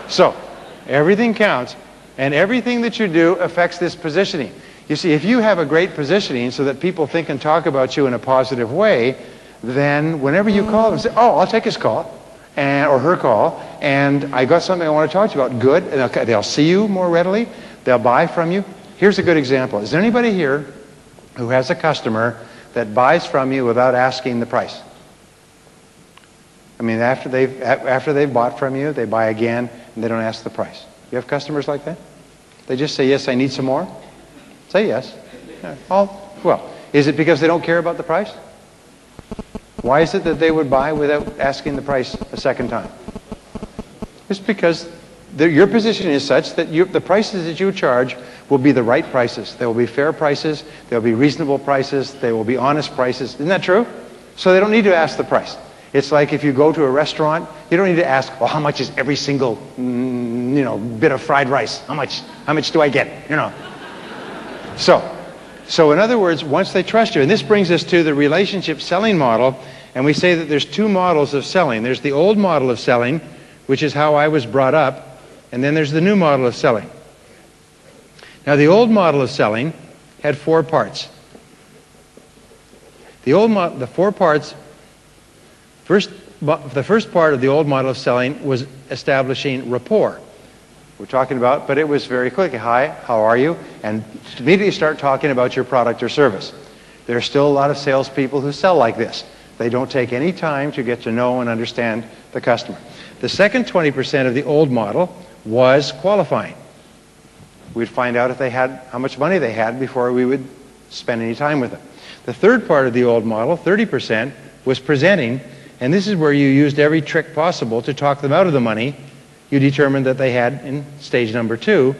So everything counts, and everything that you do affects this positioning. You see, if you have a great positioning so that people think and talk about you in a positive way, then whenever you call them, say, oh, I'll take his call or her call, and I got something I want to talk to you about. Good. And they'll see you more readily. They'll buy from you. Here's a good example. Is there anybody here who has a customer that buys from you without asking the price? I mean, after they've bought from you, they buy again, and they don't ask the price. You have customers like that? They just say, yes, I need some more? Say yes. Well, is it because they don't care about the price? Why is it that they would buy without asking the price a second time? It's because your position is such that the prices that you charge will be the right prices. They will be fair prices. They will be reasonable prices. They will be honest prices. Isn't that true? So they don't need to ask the price. It's like if you go to a restaurant, you don't need to ask, well, how much is every single, bit of fried rice? How much do I get? So in other words, once they trust you, and this brings us to the relationship selling model, and we say that there's two models of selling. There's the old model of selling, which is how I was brought up, and then there's the new model of selling. Now, the old model of selling had 4 parts. The 4 parts. The first part of the old model of selling was establishing rapport. We're talking about, but it was very quick. Hi, how are you? And immediately start talking about your product or service. There are still a lot of salespeople who sell like this. They don't take any time to get to know and understand the customer. The second 20% of the old model was qualifying. We'd find out if they had, how much money they had before we would spend any time with them. The third part of the old model, 30%, was presenting. And this is where you used every trick possible to talk them out of the money you determined that they had in stage number 2.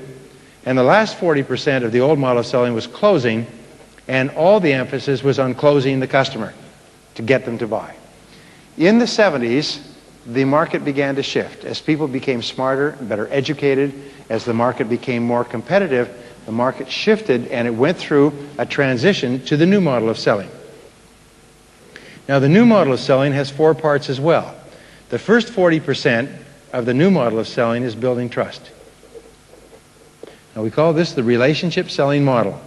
And the last 40% of the old model of selling was closing, and all the emphasis was on closing the customer to get them to buy. In the 70s, the market began to shift. As people became smarter, better educated, as the market became more competitive, the market shifted and it went through a transition to the new model of selling. Now, the new model of selling has 4 parts as well. The first 40% of the new model of selling is building trust. Now, we call this the relationship selling model.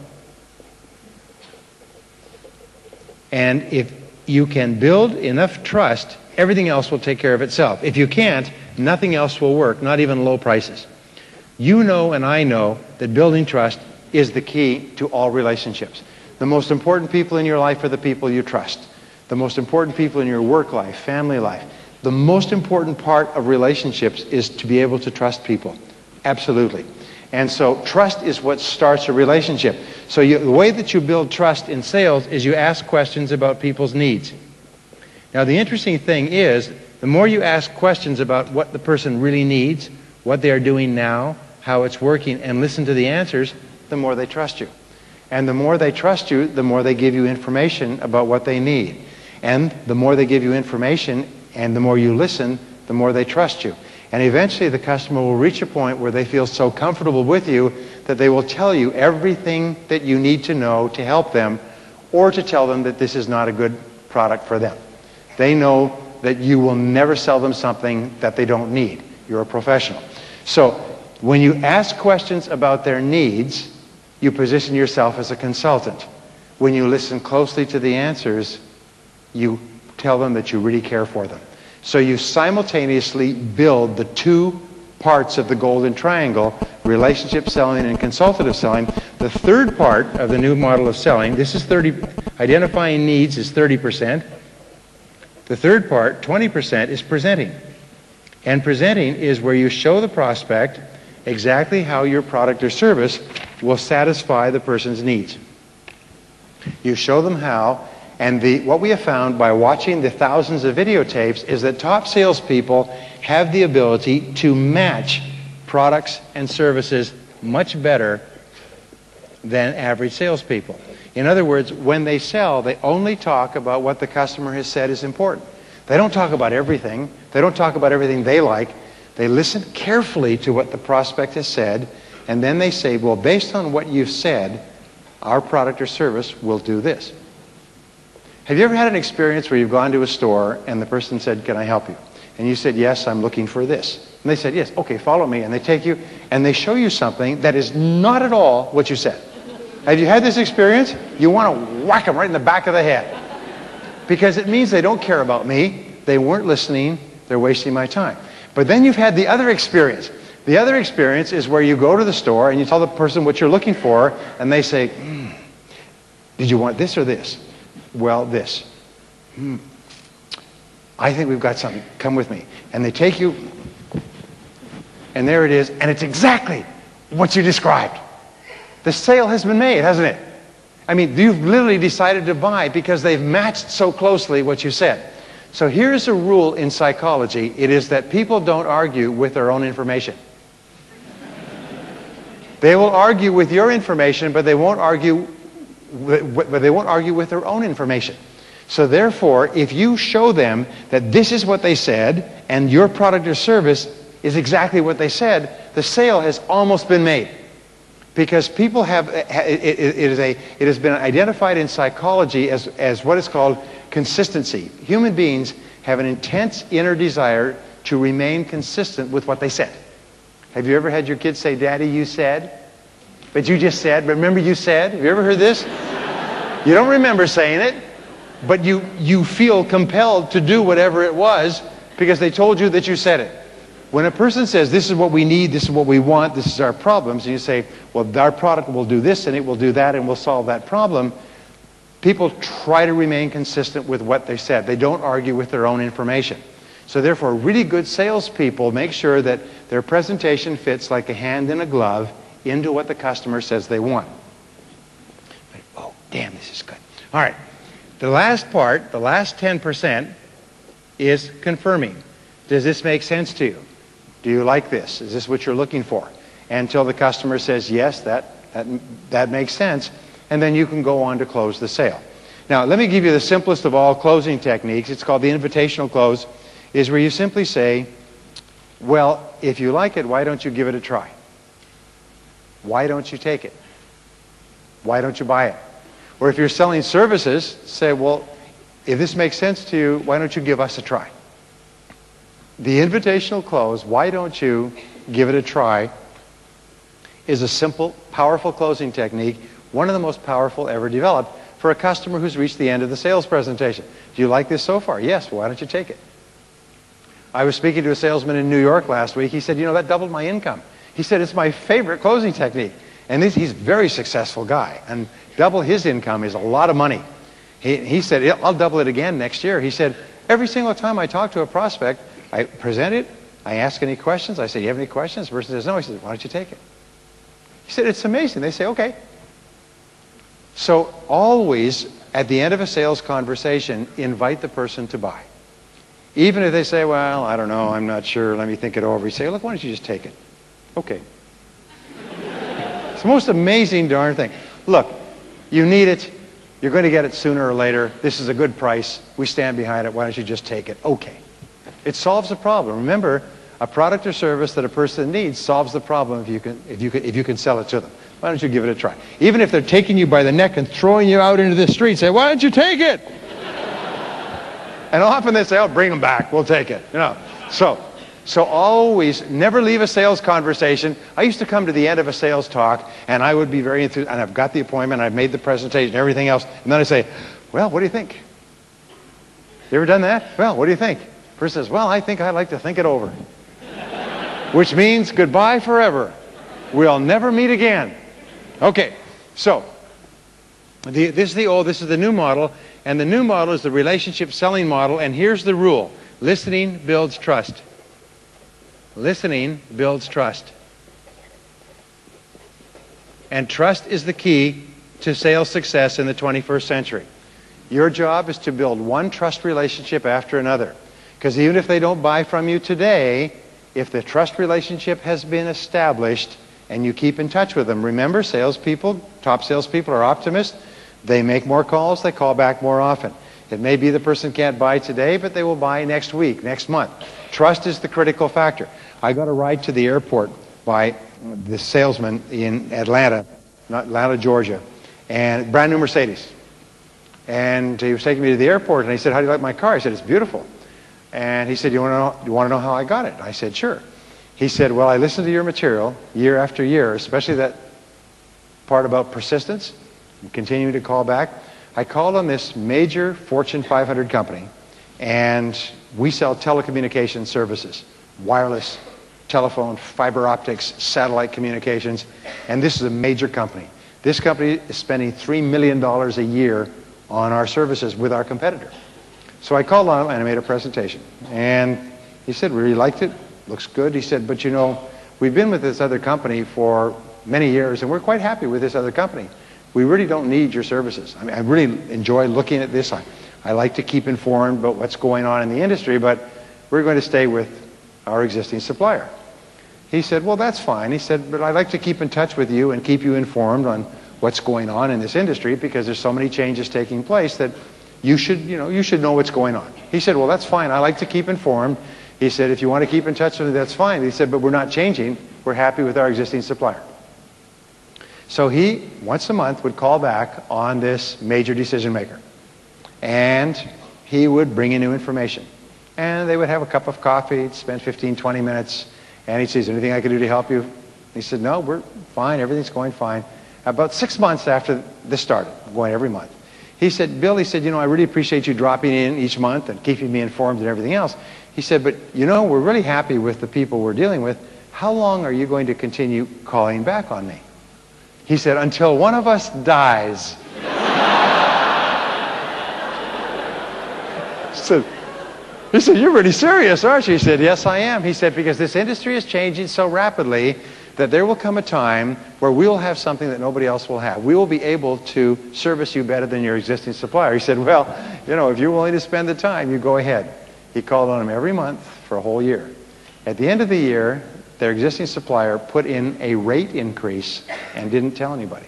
And if you can build enough trust, everything else will take care of itself. If you can't, nothing else will work, not even low prices. You know and I know that building trust is the key to all relationships. The most important people in your life are the people you trust. The most important people in your work life, family life. The most important part of relationships is to be able to trust people. Absolutely. And so trust is what starts a relationship. So the way that you build trust in sales is you ask questions about people's needs. Now, the interesting thing is, the more you ask questions about what the person really needs, what they are doing now, how it's working, and listen to the answers, the more they trust you. And the more they trust you, the more they give you information about what they need. And the more they give you information and the more you listen, the more they trust you. And eventually the customer will reach a point where they feel so comfortable with you that they will tell you everything that you need to know to help them, or to tell them that this is not a good product for them. They know that you will never sell them something that they don't need. You're a professional. So when you ask questions about their needs, you position yourself as a consultant. When you listen closely to the answers, you tell them that you really care for them. So you simultaneously build the 2 parts of the golden triangle, relationship selling and consultative selling. The third part of the new model of selling, this is 30, identifying needs is 30%. The third part, 20%, is presenting. And presenting is where you show the prospect exactly how your product or service will satisfy the person's needs. You show them how. And what we have found by watching the thousands of videotapes is that top salespeople have the ability to match products and services much better than average salespeople. In other words, when they sell, they only talk about what the customer has said is important. They don't talk about everything. They don't talk about everything they like. They listen carefully to what the prospect has said, and then they say, well, based on what you've said, our product or service will do this. Have you ever had an experience where you've gone to a store and the person said, can I help you? And you said, yes, I'm looking for this. And they said, yes, okay, follow me. And they take you, and they show you something that is not at all what you said. Have you had this experience? You want to whack them right in the back of the head. Because it means they don't care about me. They weren't listening. They're wasting my time. But then you've had the other experience. The other experience is where you go to the store and you tell the person what you're looking for, and they say, did you want this or this? Well, this. I think we've got something. Come with me. And they take you, and there it is, and it's exactly what you described. The sale has been made, hasn't it? I mean, you've literally decided to buy because they've matched so closely what you said. So here's a rule in psychology. It is that people don't argue with their own information. They will argue with your information, but they won't argue with their own information. So therefore, if you show them that this is what they said and your product or service is exactly what they said, the sale has almost been made. Because people have, it has been identified in psychology as what is called consistency. Human beings have an intense inner desire to remain consistent with what they said. Have you ever had your kids say, Daddy, you said? But you just said, but remember you said? Have you ever heard this? You don't remember saying it, but you feel compelled to do whatever it was because they told you that you said it. When a person says, this is what we need, this is what we want, this is our problems, and you say, well, our product will do this and it will do that and we'll solve that problem, people try to remain consistent with what they said. They don't argue with their own information. So therefore, really good salespeople make sure that their presentation fits like a hand in a glove into what the customer says they want. Oh, damn, this is good. All right. The last part, the last 10%, is confirming. Does this make sense to you? Do you like this? Is this what you're looking for? Until the customer says, yes, that makes sense, and then you can go on to close the sale. Now, let me give you the simplest of all closing techniques. It's called the invitational close, is where you simply say, well, if you like it, why don't you give it a try? Why don't you take it? Why don't you buy it? Or if you're selling services, say, well, if this makes sense to you, why don't you give us a try? The invitational close, why don't you give it a try, is a simple, powerful closing technique, one of the most powerful ever developed for a customer who's reached the end of the sales presentation. Do you like this so far? Yes, well, why don't you take it? I was speaking to a salesman in New York last week. He said, you know, that doubled my income. He said, it's my favorite closing technique. And he's a very successful guy, and double his income is a lot of money. He said, I'll double it again next year. He said, every single time I talk to a prospect, I present it, I ask any questions, I say, you have any questions? The person says, no. He says, why don't you take it? He said, it's amazing. They say, okay. So always, at the end of a sales conversation, invite the person to buy. Even if they say, well, I don't know, I'm not sure, let me think it over. You say, look, why don't you just take it? Okay. It's the most amazing darn thing. Look, you need it. You're going to get it sooner or later. This is a good price. We stand behind it. Why don't you just take it? Okay. It solves a problem. Remember, a product or service that a person needs solves the problem if you can sell it to them. Why don't you give it a try? Even if they're taking you by the neck and throwing you out into the street, say, why don't you take it? And often they say, oh, bring them back. We'll take it. You know. So always, never leave a sales conversation. I used to come to the end of a sales talk, and I would be very enthused, and I've got the appointment, I've made the presentation, everything else, and then I say, well, what do you think? You ever done that? Well, what do you think? The person says, well, I think I'd like to think it over. Which means goodbye forever. We'll never meet again. Okay, so this is the new model, and the new model is the relationship selling model, and here's the rule. Listening builds trust. Listening builds trust. And trust is the key to sales success in the 21st century. Your job is to build one trust relationship after another. Because even if they don't buy from you today, if the trust relationship has been established and you keep in touch with them, remember, salespeople, top salespeople are optimists. They make more calls, they call back more often. It may be the person can't buy today, but they will buy next week, next month. Trust is the critical factor. I got a ride to the airport by this salesman in Atlanta, Georgia, and brand new Mercedes. And he was taking me to the airport, and he said, how do you like my car? I said, it's beautiful. And he said, you want to know how I got it? I said, sure. He said, well, I listened to your material year after year, especially that part about persistence, and continuing to call back. I called on this major Fortune 500 company, and we sell telecommunication services, wireless, telephone, fiber optics, satellite communications, and this is a major company. This company is spending $3 million a year on our services with our competitor. So I called on him and I made a presentation. And he said, we really liked it, looks good. He said, but you know, we've been with this other company for many years and we're quite happy with this other company. We really don't need your services. I mean, I really enjoy looking at this. I like to keep informed about what's going on in the industry, but we're going to stay with our existing supplier. He said, well, that's fine. He said, but I'd like to keep in touch with you and keep you informed on what's going on in this industry because there's so many changes taking place that you should know what's going on. He said, well, that's fine. I like to keep informed. He said, if you want to keep in touch with me, that's fine. He said, but we're not changing. We're happy with our existing supplier. So he, once a month, would call back on this major decision maker. And he would bring in new information. And they would have a cup of coffee, spend 15, 20 minutes. And he'd say, is there anything I can do to help you? He said, no, we're fine. Everything's going fine. About 6 months after this started, going every month, he said, Bill, he said, you know, I really appreciate you dropping in each month and keeping me informed and everything else. He said, but, you know, we're really happy with the people we're dealing with. How long are you going to continue calling back on me? He said, until one of us dies. So, he said, you're really serious, aren't you? He said, yes, I am. He said, because this industry is changing so rapidly that there will come a time where we will have something that nobody else will have. We will be able to service you better than your existing supplier. He said, well, you know, if you're willing to spend the time, you go ahead. He called on them every month for a whole year. At the end of the year, their existing supplier put in a rate increase and didn't tell anybody.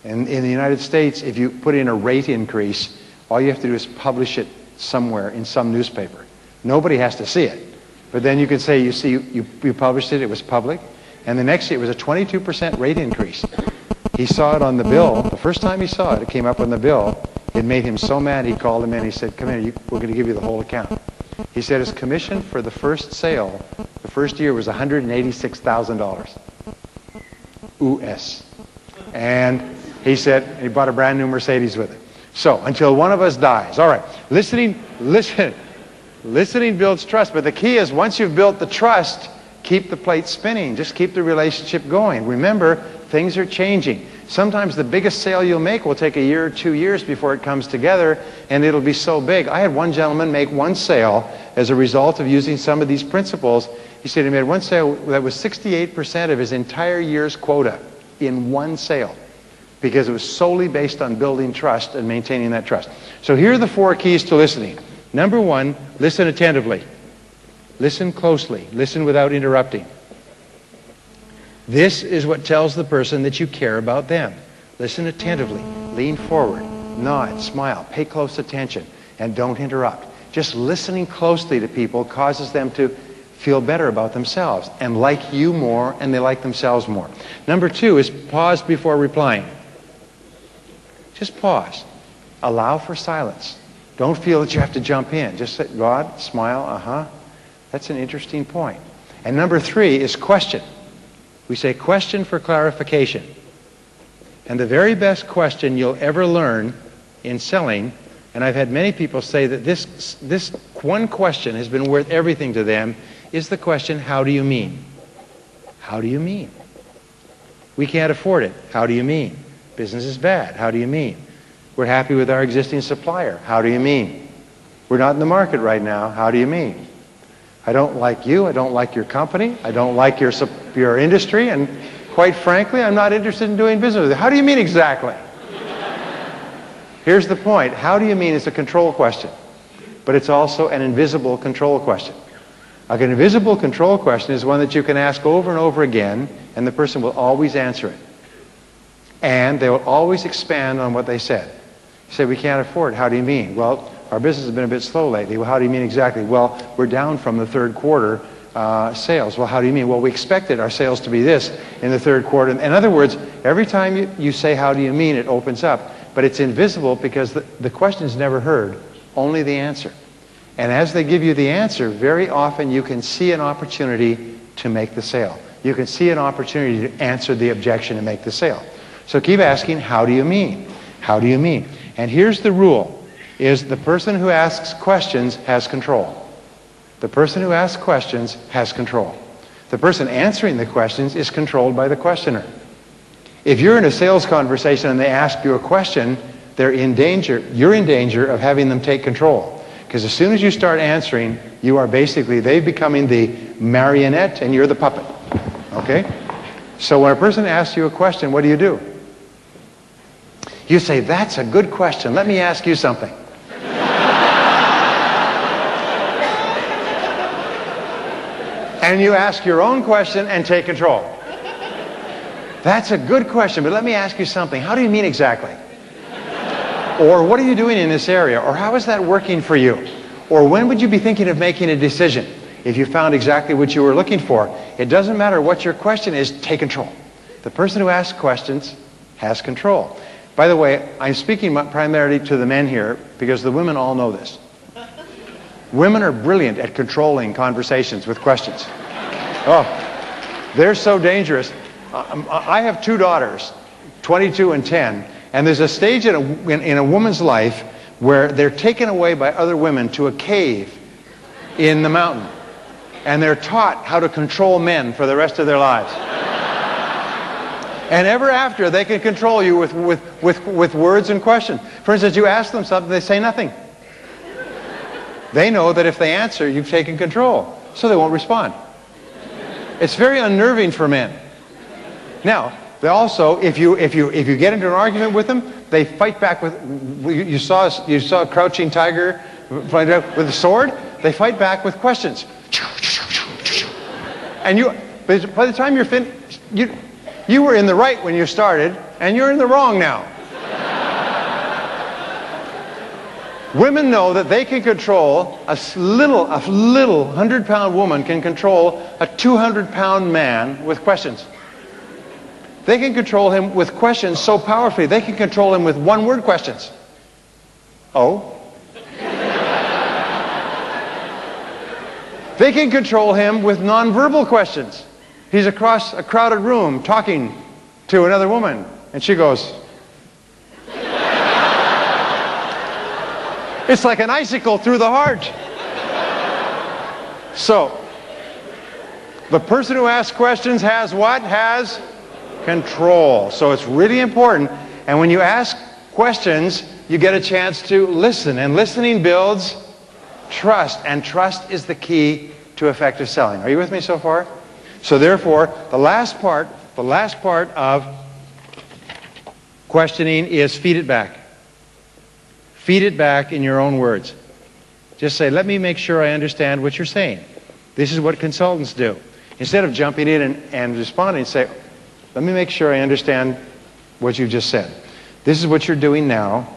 And in the United States, if you put in a rate increase, all you have to do is publish it somewhere in some newspaper. Nobody has to see it. But then you can say, you see, you published it, it was public. And the next year it was a 22% rate increase. He saw it on the bill. The first time he saw it, it came up on the bill. It made him so mad, he called him in. He said, come in, we're going to give you the whole account. He said his commission for the first sale, the first year, was $186,000. US. And he said he bought a brand new Mercedes with it. So, until one of us dies. All right, listening builds trust. But the key is, once you've built the trust, keep the plate spinning. Just keep the relationship going. Remember, things are changing. Sometimes the biggest sale you'll make will take a year or 2 years before it comes together, and it'll be so big. I had one gentleman make one sale as a result of using some of these principles. He said he made one sale that was 68% of his entire year's quota in one sale, because it was solely based on building trust and maintaining that trust. So here are the 4 keys to listening. Number 1, listen attentively. Listen closely. Listen without interrupting. This is what tells the person that you care about them. Listen attentively. Lean forward. Nod. Smile. Pay close attention. And don't interrupt. Just listening closely to people causes them to feel better about themselves and like you more, and they like themselves more. Number 2 is pause before replying. Just pause. Allow for silence. Don't feel that you have to jump in. Just say, nod, smile, That's an interesting point. And number 3 is question. We say question for clarification. And the very best question you'll ever learn in selling, and I've had many people say that this one question has been worth everything to them, is the question, how do you mean? How do you mean? We can't afford it. How do you mean? Business is bad. How do you mean? We're happy with our existing supplier. How do you mean? We're not in the market right now. How do you mean? I don't like you. I don't like your company. I don't like your industry. And quite frankly, I'm not interested in doing business with you. How do you mean exactly? Here's the point. How do you mean is a control question. But it's also an invisible control question. An invisible control question is one that you can ask over and over again, and the person will always answer it. And they will always expand on what they said. You say, we can't afford it. How do you mean? Well, our business has been a bit slow lately. Well, how do you mean exactly? Well, we're down from the third quarter sales. Well, how do you mean? Well, we expected our sales to be this in the third quarter. In other words, every time you say, how do you mean, it opens up. But it's invisible because the question is never heard, only the answer. And as they give you the answer, very often you can see an opportunity to make the sale. You can see an opportunity to answer the objection and make the sale. So keep asking, how do you mean? How do you mean? And here's the rule, is the person who asks questions has control. The person who asks questions has control. The person answering the questions is controlled by the questioner. If you're in a sales conversation and they ask you a question, you're in danger of having them take control. Because as soon as you start answering, they're becoming the marionette and you're the puppet. Okay? So when a person asks you a question, what do? You say, that's a good question. Let me ask you something. And you ask your own question and take control. That's a good question, but let me ask you something. How do you mean exactly? Or what are you doing in this area? Or how is that working for you? Or when would you be thinking of making a decision if you found exactly what you were looking for? It doesn't matter what your question is, take control. The person who asks questions has control. By the way, I'm speaking primarily to the men here because the women all know this. Women are brilliant at controlling conversations with questions. Oh, they're so dangerous. I have 2 daughters, 22 and 10, and there's a stage in a woman's life where they're taken away by other women to a cave in the mountain, and they're taught how to control men for the rest of their lives. And ever after, they can control you with words and questions. For instance, you ask them something, they say nothing. They know that if they answer, you've taken control, so they won't respond. It's very unnerving for men. Now, they also, if you get into an argument with them, they fight back with. You saw a crouching tiger fight with a sword. They fight back with questions. And by the time you're finished, you were in the right when you started, and you're in the wrong now. Women know that they can control a little 100-pound woman can control a 200-pound man with questions. They can control him with questions so powerfully. They can control him with one-word questions. Oh? They can control him with nonverbal questions. He's across a crowded room talking to another woman, and she goes. It's like an icicle through the heart. So, the person who asks questions has what? Has control. So it's really important. And when you ask questions, you get a chance to listen. And listening builds trust. And trust is the key to effective selling. Are you with me so far? So therefore, the last part of questioning is feed it back. Feed it back in your own words. Just say, let me make sure I understand what you're saying. This is what consultants do. Instead of jumping in and responding, say, let me make sure I understand what you just said. This is what you're doing now.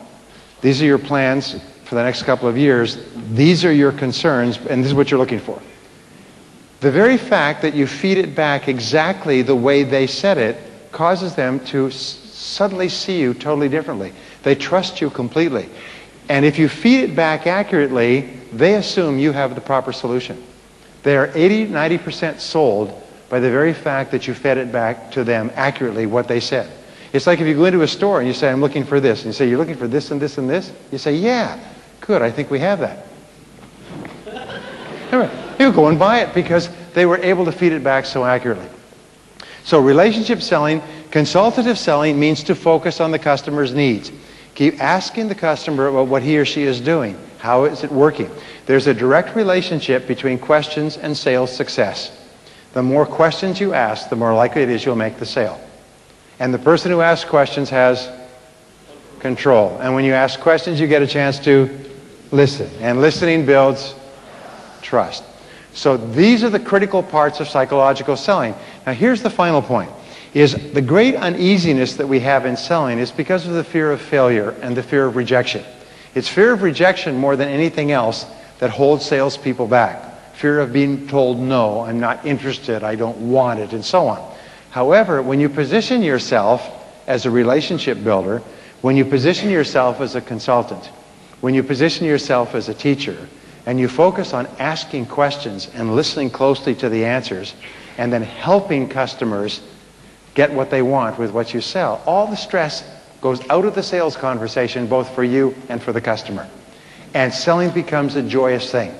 These are your plans for the next couple of years. These are your concerns, and this is what you're looking for. The very fact that you feed it back exactly the way they said it causes them to suddenly see you totally differently. They trust you completely. And if you feed it back accurately, they assume you have the proper solution. They are 80-90% sold by the very fact that you fed it back to them accurately what they said. It's like if you go into a store and you say, I'm looking for this. And you say, you're looking for this and this and this? You say, yeah, good, I think we have that. You go and buy it because they were able to feed it back so accurately. So relationship selling, consultative selling means to focus on the customer's needs. Keep asking the customer about what he or she is doing. How is it working? There's a direct relationship between questions and sales success. The more questions you ask, the more likely it is you'll make the sale. And the person who asks questions has control. And when you ask questions, you get a chance to listen. And listening builds trust. So these are the critical parts of psychological selling. Now here's the final point. Is the great uneasiness that we have in selling is because of the fear of failure and the fear of rejection. It's fear of rejection more than anything else that holds salespeople back. Fear of being told, no, I'm not interested, I don't want it, and so on. However, when you position yourself as a relationship builder, when you position yourself as a consultant, when you position yourself as a teacher, and you focus on asking questions and listening closely to the answers, and then helping customers get what they want with what you sell, all the stress goes out of the sales conversation, both for you and for the customer. And selling becomes a joyous thing.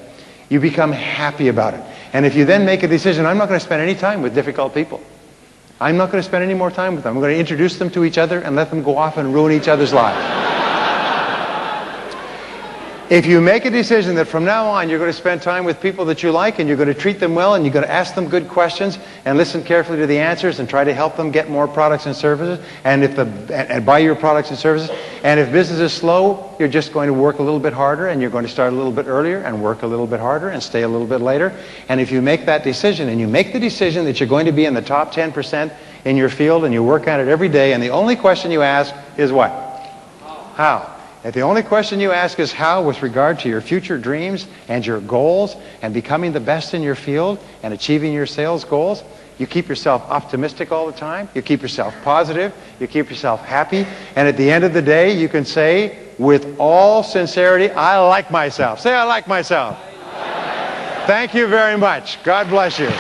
You become happy about it. And if you then make a decision, I'm not going to spend any time with difficult people. I'm not going to spend any more time with them. I'm going to introduce them to each other and let them go off and ruin each other's lives. If you make a decision that from now on you're going to spend time with people that you like and you're going to treat them well and you're going to ask them good questions and listen carefully to the answers and try to help them get more products and services and buy your products and services, and if business is slow, you're just going to work a little bit harder and you're going to start a little bit earlier and work a little bit harder and stay a little bit later. And if you make that decision and you make the decision that you're going to be in the top 10% in your field and you work at it every day, and the only question you ask is what? How? If the only question you ask is how with regard to your future dreams and your goals and becoming the best in your field and achieving your sales goals, you keep yourself optimistic all the time, you keep yourself positive, you keep yourself happy, and at the end of the day you can say with all sincerity, I like myself. Say, I like myself. Thank you very much. God bless you.